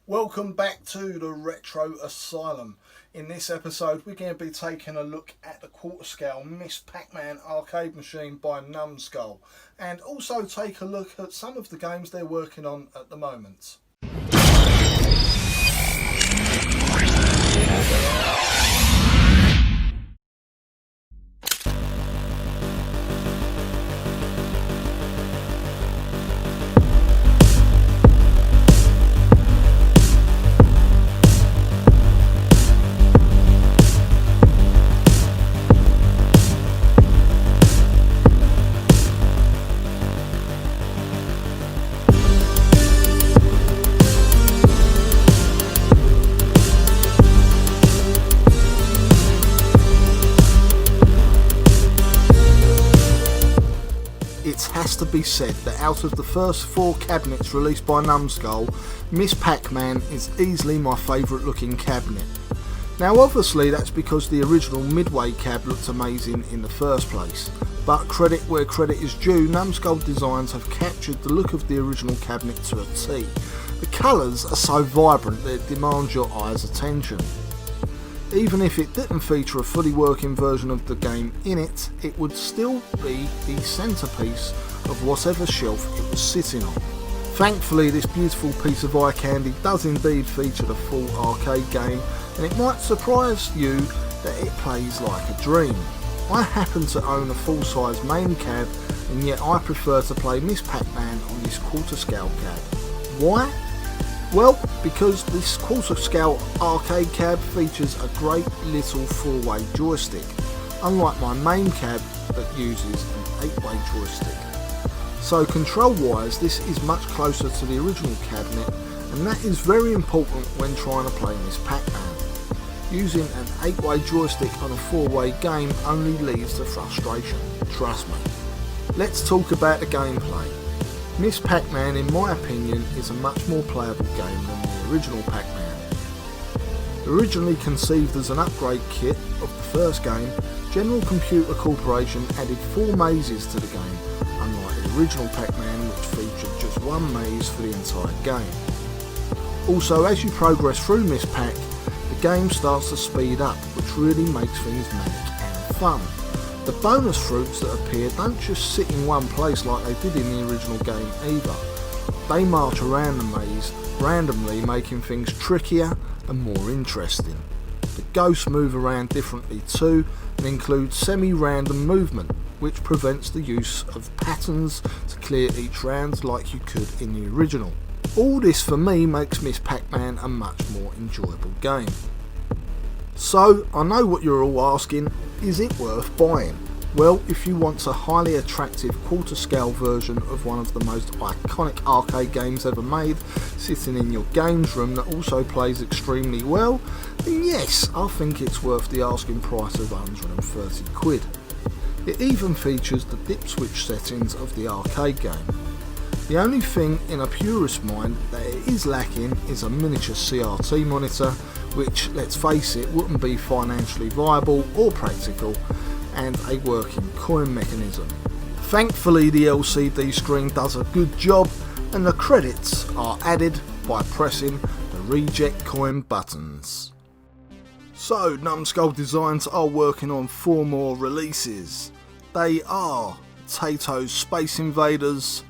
Welcome back to the Retro Asylum. In this episode we're going to be taking a look at the quarter scale Ms Pac-Man arcade machine by Numskull, and also take a look at some of the games they're working on at the moment. It has to be said that out of the first 4 cabinets released by Numskull, Ms Pac-Man is easily my favourite looking cabinet. Now obviously that's because the original Midway cab looked amazing in the first place, but credit where credit is due, Numskull designs have captured the look of the original cabinet to a T. The colours are so vibrant that it demands your eye's attention. Even if it didn't feature a fully working version of the game in it, it would still be the centrepiece of whatever shelf it was sitting on. Thankfully this beautiful piece of eye candy does indeed feature the full arcade game, and it might surprise you that it plays like a dream. I happen to own a full-size main cab, and yet I prefer to play Ms Pac-Man on this quarter scale cab. Why? Well, because this quarter scale arcade cab features a great little 4-way joystick, unlike my main cab that uses an 8-way joystick. So control wise this is much closer to the original cabinet, and that is very important when trying to play Ms Pac-Man. Using an 8-way joystick on a 4-way game only leads to frustration, trust me. Let's talk about the gameplay. Ms Pac-Man, in my opinion, is a much more playable game than the original Pac-Man. Originally conceived as an upgrade kit of the first game, General Computer Corporation added 4 mazes to the game, unlike the original Pac-Man which featured just 1 maze for the entire game. Also, as you progress through Ms Pac, the game starts to speed up, which really makes things manic and fun. The bonus fruits that appear don't just sit in one place like they did in the original game either. They march around the maze, randomly making things trickier and more interesting. The ghosts move around differently too, and include semi-random movement, which prevents the use of patterns to clear each round like you could in the original. All this for me makes Ms Pac-Man a much more enjoyable game. So, I know what you're all asking, is it worth buying? Well, if you want a highly attractive quarter scale version of one of the most iconic arcade games ever made, sitting in your games room that also plays extremely well, then yes, I think it's worth the asking price of 130 quid. It even features the dip switch settings of the arcade game. The only thing in a purist's mind that it is lacking is a miniature CRT monitor, which, let's face it, wouldn't be financially viable or practical, and a working coin mechanism. Thankfully the LCD screen does a good job, and the credits are added by pressing the reject coin buttons. So Numskull Designs are working on 4 more releases. They are Tato's Space Invaders,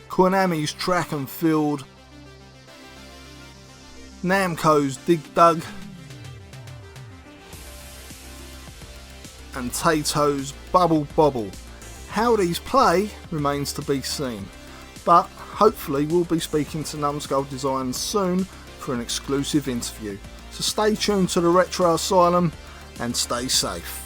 Konami's Track and Field, Namco's Dig Dug, and Tato's Bubble Bobble. How these play remains to be seen, but hopefully we'll be speaking to Numskull Designs soon for an exclusive interview. So stay tuned to the Retro Asylum and stay safe.